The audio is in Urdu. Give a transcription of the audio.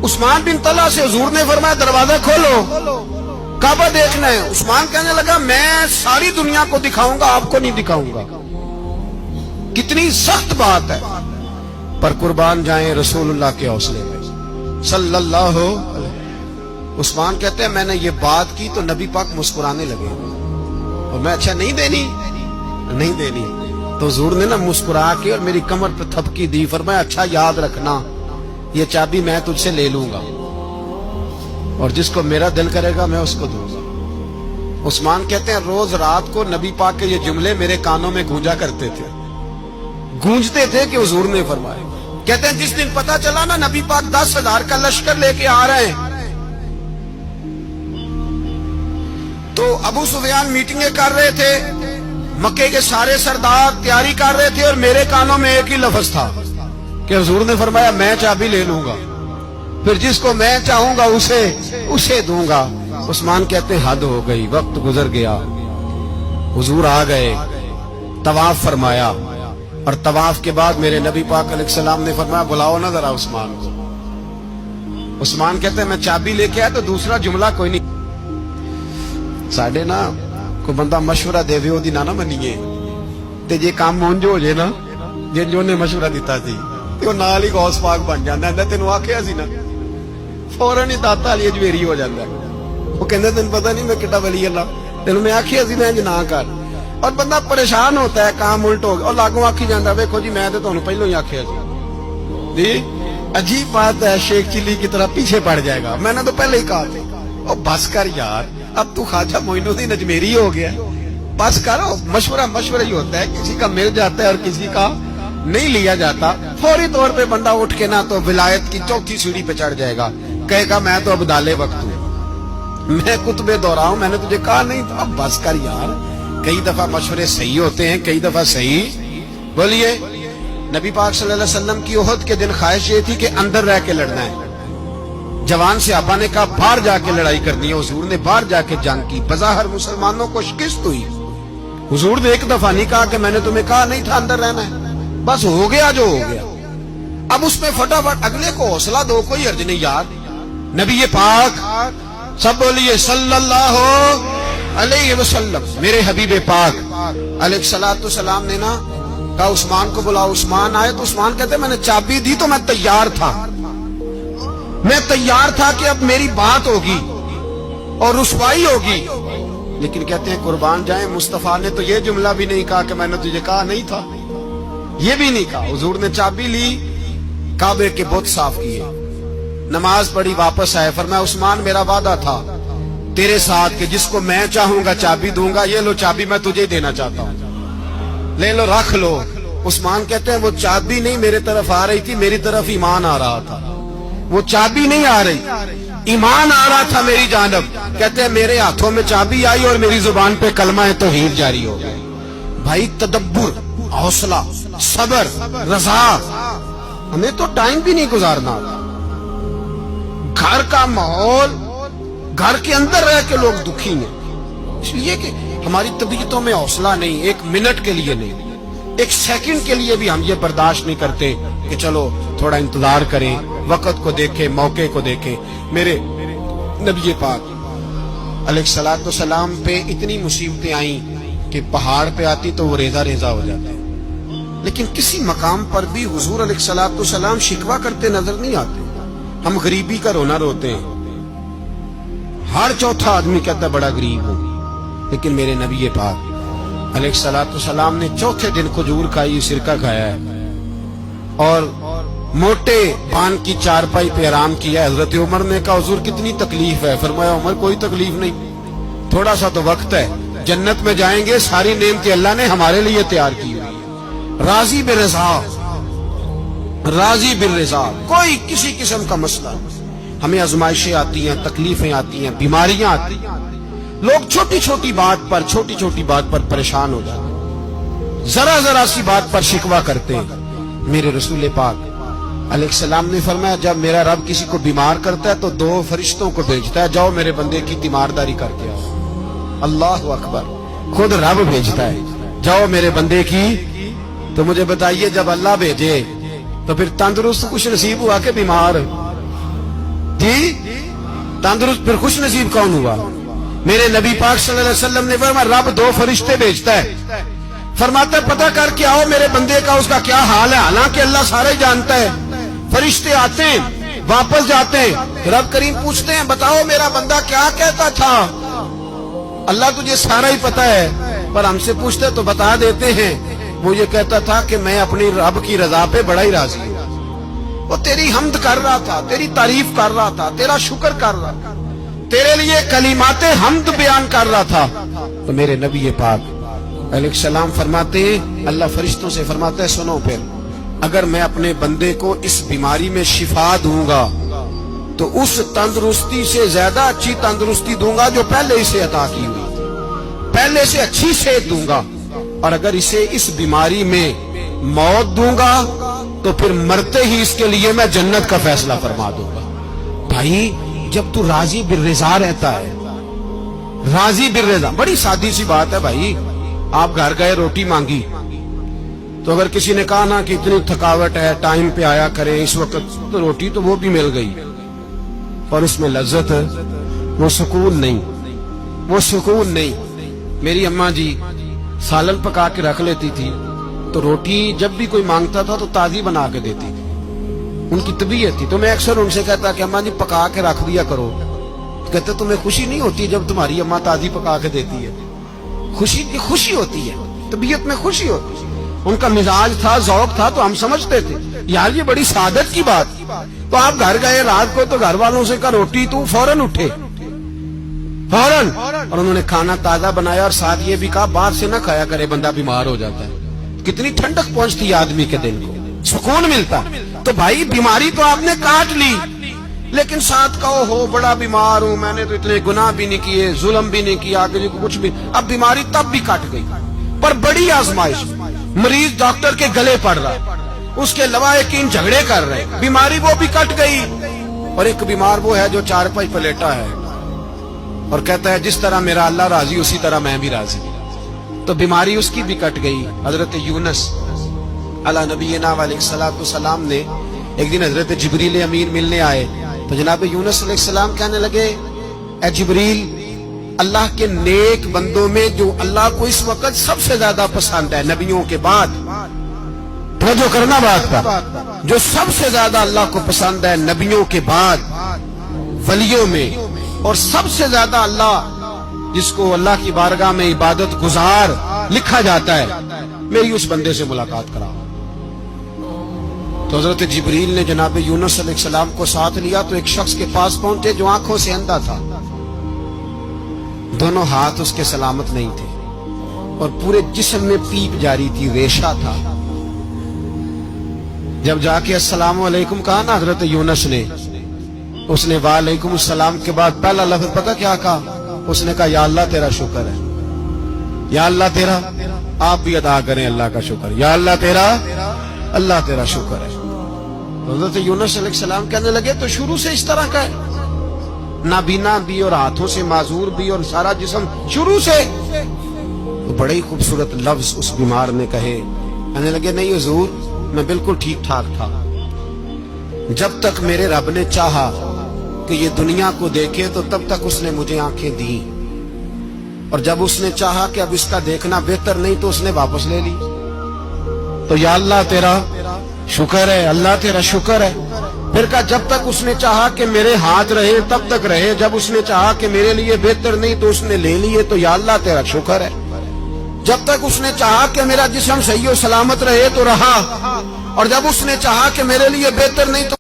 عثمان بن طلحہ سے حضور نے فرمایا دروازہ کھولو کعبہ دیکھنا ہے. عثمان کہنے لگا میں ساری دنیا کو دکھاؤں گا آپ کو نہیں دکھاؤں گا. کتنی سخت بات ہے, پر قربان جائیں رسول اللہ کے حوصلے میں صلی اللہ علیہ. عثمان کہتے ہیں میں نے یہ بات کی تو نبی پاک مسکرانے لگے اور میں اچھا نہیں دینی. تو حضور نے نا مسکرا کے اور میری کمر پہ تھپکی دی, فرمایا اچھا یاد رکھنا یہ چابی میں تجھ سے لے لوں گا اور جس کو میرا دل کرے گا میں اس کو دوں گا. عثمان کہتے ہیں روز رات کو نبی پاک کے یہ جملے میرے کانوں میں گونجتے تھے کہ حضور نے فرمایا. کہتے ہیں جس دن پتا چلا نا نبی پاک 10,000 کا لشکر لے کے آ رہے ہیں تو ابو سفیان میٹنگیں کر رہے تھے, مکے کے سارے سردار تیاری کر رہے تھے اور میرے کانوں میں ایک ہی لفظ تھا کہ حضور نے فرمایا میں چابی لے لوں گا پھر جس کو میں چاہوں گا اسے دوں گا. عثمان کہتے ہیں حد ہو گئی, وقت گزر گیا, حضور آ گئے, طواف فرمایا اور طواف کے بعد میرے نبی پاک علیہ السلام نے فرمایا بلاؤ نا ذرا عثمان کو. عثمان کہتے ہیں میں چابی لے کے آیا تو دوسرا جملہ کوئی نہیں. ساڈے نا کوئی بندہ مشورہ دے وے اودی نہ منیے تے جے کام مونج ہو جے نا جن جو نے مشورہ دیتا سی تے او نال ہی غوث پاک بن جاندا ہے. تینوں آکھیا سی نا فوراً ہی داتا علی اجویری ہو جاندا ہے. وہ کہندا تینوں پتہ نہیں میں کڈا ولی اللہ, تینوں میں آکھیا سی میں نہ کر, اور بندہ پریشان ہوتا ہے کام الٹ ہو گیا اور لاگوں آکھی جاندا ویکھو جی میں تے تانوں پہلوں ہی آکھیا سی جی. عجیب بات ہے, شیخ چلی کی طرح پیچھے پڑ جائے گا, میں نے تو پہلے ہی کہا تھا. او بس کر یار, اب تو خواجہ معین الدین اجمیری ہو گیا, بس کرو. مشورہ ہی ہوتا ہے, کسی کا مل جاتا ہے اور کسی کا نہیں لیا جاتا. فوری طور پہ بندہ اٹھ کے نہ تو ولایت کی چوتھی سیڑھی پہ چڑھ جائے گا, کہے گا میں تو ابدال وقت ہوں, میں قطب دورہ ہوں, میں نے تجھے کہا نہیں تھا. اب بس کر یار, کئی دفعہ مشورے صحیح ہوتے ہیں کئی دفعہ صحیح. بولیے نبی پاک صلی اللہ علیہ وسلم کی احد کے دن خواہش یہ تھی کہ اندر رہ کے لڑنا ہے. جوان سے ابا نے کہا باہر جا کے لڑائی کرنی ہے, حضور نے باہر جا کے جنگ کی. بظاہر مسلمانوں کو شکست ہوئی, حضور نے ایک دفعہ نہیں کہا کہ میں نے تمہیں کہا نہیں تھا اندر رہنا ہے, بس ہو گیا جو ہو گیا. اب اس میں فٹافٹ اگلے کو حوصلہ دو, کوئی حرج نہیں یار. نبی پاک سب بولیے صلی اللہ علیہ وسلم, میرے حبیب پاک علیہ الصلوۃ والسلام نے نا کہا عثمان کو بلاؤ. عثمان آئے تو عثمان کہتے میں نے چابی دی تو میں تیار تھا کہ اب میری بات ہوگی اور رسوائی ہوگی, لیکن کہتے ہیں قربان جائیں مصطفیٰ نے تو یہ جملہ بھی نہیں کہا کہ میں نے تجھے کہا نہیں تھا, یہ بھی نہیں کہا. حضور نے چابی لی, کعبے کے بت صاف کیے, نماز پڑھی, واپس آئے. فرمایا عثمان میرا وعدہ تھا تیرے ساتھ کہ جس کو میں چاہوں گا چابی دوں گا, یہ لو چابی میں تجھے دینا چاہتا ہوں, لے لو رکھ لو. عثمان کہتے ہیں وہ چابی نہیں میرے طرف آ رہی تھی, میری طرف ایمان آ رہا تھا. وہ چابی نہیں آ رہی, ایمان آ رہا تھا میری جانب. کہتے ہیں میرے ہاتھوں میں چابی آئی اور میری زبان پہ کلمہ توحید جاری ہو گیا. بھائی تدبر, حوصلہ, صبر, رضا, ہمیں تو ٹائم بھی نہیں گزارنا. گھر کا ماحول, گھر کے اندر رہ کے لوگ دکھی ہیں, اس لیے کہ ہماری طبیعتوں میں حوصلہ نہیں, ایک منٹ کے لیے نہیں, ایک سیکنڈ کے لیے بھی ہم یہ برداشت نہیں کرتے کہ چلو تھوڑا انتظار کریں, وقت کو دیکھیں, موقع کو دیکھیں. میرے نبی پاک علیہ الصلوۃ والسلام پہ اتنی مصیبتیں آئیں کہ پہاڑ پہ آتی تو وہ ریزہ ہو جاتے, لیکن کسی مقام پر بھی حضور علیہ الصلوۃ والسلام شکوہ کرتے نظر نہیں آتے. ہم غریبی کا رونا روتے ہیں, ہر چوتھا آدمی کہتا ہے بڑا غریب ہوں, لیکن میرے نبی پاک علیہ الصلوۃ والسلام نے چوتھے دن کھجور کھائی, سرکہ کھایا ہے اور موٹے بان کی چارپائی پہ آرام کیا. حضرت عمر نے کہا حضور کتنی تکلیف ہے؟ فرمایا عمر کوئی تکلیف نہیں, تھوڑا سا تو وقت ہے, جنت میں جائیں گے, ساری نعمتیں اللہ نے ہمارے لیے تیار کی ہوئی. راضی بالرضا, کوئی کسی قسم کا مسئلہ. ہمیں آزمائشیں آتی ہیں, تکلیفیں آتی ہیں, بیماریاں آتی ہیں, لوگ چھوٹی چھوٹی بات پر پریشان ہو جاتے ہیں, ذرا سی بات پر شکوہ کرتے ہیں. میرے رسول پاک علیہ السلام نے فرمایا جب میرا رب کسی کو بیمار کرتا ہے تو 2 فرشتوں کو بھیجتا ہے, جاؤ میرے بندے کی تیمارداری کر کے آؤ. اللہ اکبر, خود رب بھیجتا ہے, جاؤ میرے بندے کی. تو مجھے بتائیے جب اللہ بھیجے تو پھر تندرست کچھ نصیب ہوا کہ بیمار؟ جی تندرست پھر خوش نصیب کون ہوا؟ میرے نبی پاک صلی اللہ علیہ وسلم نے فرمایا رب 2 فرشتے بھیجتا ہے، فرماتا ہے پتہ کر کے آؤ میرے بندے کا اس کا کیا حال ہے، حالانکہ اللہ سارا ہی جانتا ہے۔ فرشتے آتے ہیں واپس جاتے ہیں، رب کریم پوچھتے ہیں بتاؤ میرا بندہ کیا کہتا تھا؟ اللہ تجھے سارا ہی پتہ ہے، پر ہم سے پوچھتے تو بتا دیتے ہیں، وہ یہ کہتا تھا کہ میں اپنی رب کی رضا پہ بڑا ہی راضی ہوں، وہ تیری حمد کر رہا تھا، تیری تعریف کر رہا تھا، تیرا شکر کر رہا تھا، تیرے لیے کلمات حمد بیان کر رہا تھا۔ تو میرے نبی پاک علیہ السلام فرماتے ہیں، اللہ فرشتوں سے فرماتا ہے سنو پھر، اگر میں اپنے بندے کو اس بیماری میں شفا دوں گا تو اس تندرستی سے زیادہ اچھی تندرستی دوں گا جو پہلے اسے عطا کی ہوئی تھی، پہلے سے اچھی صحت دوں گا، اور اگر اسے اس بیماری میں موت دوں گا تو پھر مرتے ہی اس کے لیے میں جنت کا فیصلہ فرما دوں گا۔ بھائی جب تو راضی بالرضا رہتا ہے، راضی بالرضا، بڑی سادی سی بات ہے بھائی، آپ گھر گئے روٹی مانگی تو اگر کسی نے کہا نا کہ اتنی تھکاوٹ ہے ٹائم پہ آیا کرے اس وقت، تو روٹی تو وہ بھی مل گئی اور اس میں لذت ہے، وہ سکون نہیں، وہ سکون نہیں۔ میری اماں جی سالن پکا کے رکھ لیتی تھی تو روٹی جب بھی کوئی مانگتا تھا تو تازی بنا کے دیتی تھی، ان کی طبیعت تھی۔ تو میں اکثر ان سے کہتا کہ اماں جی پکا کے رکھ دیا کرو، کہتے تمہیں خوشی نہیں ہوتی جب تمہاری اماں تازی پکا کے دیتی ہے؟ خوشی ہوتی ہے، طبیعت میں خوشی ہوتی ہے۔ ان کا مزاج تھا، ذوق تھا، تو ہم سمجھتے تھے یار یہ بڑی سعادت کی بات۔ تو آپ گھر گئے رات کو تو گھر والوں سے کہا روٹی، تو فوراً اٹھے فوراً، اور انہوں نے کھانا تازہ بنایا اور ساتھ یہ بھی کہا باہر سے نہ کھایا کرے بندہ بیمار ہو جاتا ہے۔ کتنی ٹھنڈک پہنچتی ہے آدمی کے دل کو، سکون ملتا۔ تو بھائی بیماری تو آپ نے کاٹ لی، لیکن ساتھ کہو ہو بڑا بیمار ہوں، میں نے تو اتنے گناہ بھی نہیں کیے، ظلم بھی نہیں کیا، کسی کو کچھ بھی، اب بیماری تب بھی کٹ گئی۔ پر بڑی آزمائش، مریض ڈاکٹر کے گلے پڑ رہا، اس کے لواحقین جھگڑے کر رہے، بیماری وہ بھی کٹ گئی۔ اور ایک بیمار وہ ہے جو چارپائی پہ لیٹا ہے اور کہتا ہے جس طرح میرا اللہ راضی اسی طرح میں بھی راضی، تو بیماری اس کی بھی کٹ گئی۔ حضرت یونس علی نبینا علیہ الصلوۃ والسلام نے ایک دن حضرت جبریل امین ملنے آئے تو جناب یونس علیہ السلام کہنے لگے اے جبریل، اللہ کے نیک بندوں میں جو اللہ کو اس وقت سب سے زیادہ پسند ہے نبیوں کے بعد، توجہ کرنا بات کا، جو سب سے زیادہ اللہ کو پسند ہے نبیوں کے بعد ولیوں میں، اور سب سے زیادہ اللہ جس کو اللہ کی بارگاہ میں عبادت گزار لکھا جاتا ہے، میری اس بندے سے ملاقات کراؤ۔ تو حضرت جبریل نے جناب یونس علیہ السلام کو ساتھ لیا تو ایک شخص کے پاس پہنچے جو آنکھوں سے اندھا تھا، دونوں ہاتھ اس کے سلامت نہیں تھے اور پورے جسم میں پیپ جاری تھی، ریشہ تھا۔ جب جا کے السلام علیکم کہا نا حضرت یونس نے، اس نے وعلیکم السلام کے بعد پہلا لفظ پتہ کیا کہا؟ اس نے کہا یا اللہ تیرا شکر ہے، یا اللہ تیرا، آپ بھی ادا کریں اللہ کا شکر، یا اللہ تیرا، اللہ تیرا شکر ہے۔ حضرت یونس علیہ السلام کہنے لگے تو شروع سے اس طرح کا ہے، نابینا بھی اور ہاتھوں سے معذور بھی اور سارا جسم شروع سے؟ تو بڑے ہی خوبصورت لفظ اس بیمار نے کہے، کہنے لگے نہیں حضور میں بالکل ٹھیک ٹھاک تھا، جب تک میرے رب نے چاہا کہ یہ دنیا کو دیکھے تو تب تک اس نے مجھے آنکھیں دی، اور جب اس نے چاہا کہ اب اس کا دیکھنا بہتر نہیں تو اس نے واپس لے لی۔ تو یا اللہ تیرا شکر ہے، اللہ تیرا شکر ہے۔ پھر کہا جب تک اس نے چاہا کہ میرے ہاتھ رہے تب تک رہے، جب اس نے چاہا کہ میرے لیے بہتر نہیں تو اس نے لے لیے، تو یا اللہ تیرا شکر ہے۔ جب تک اس نے چاہا کہ میرا جسم صحیح و سلامت رہے تو رہا، اور جب اس نے چاہا کہ میرے لیے بہتر نہیں تو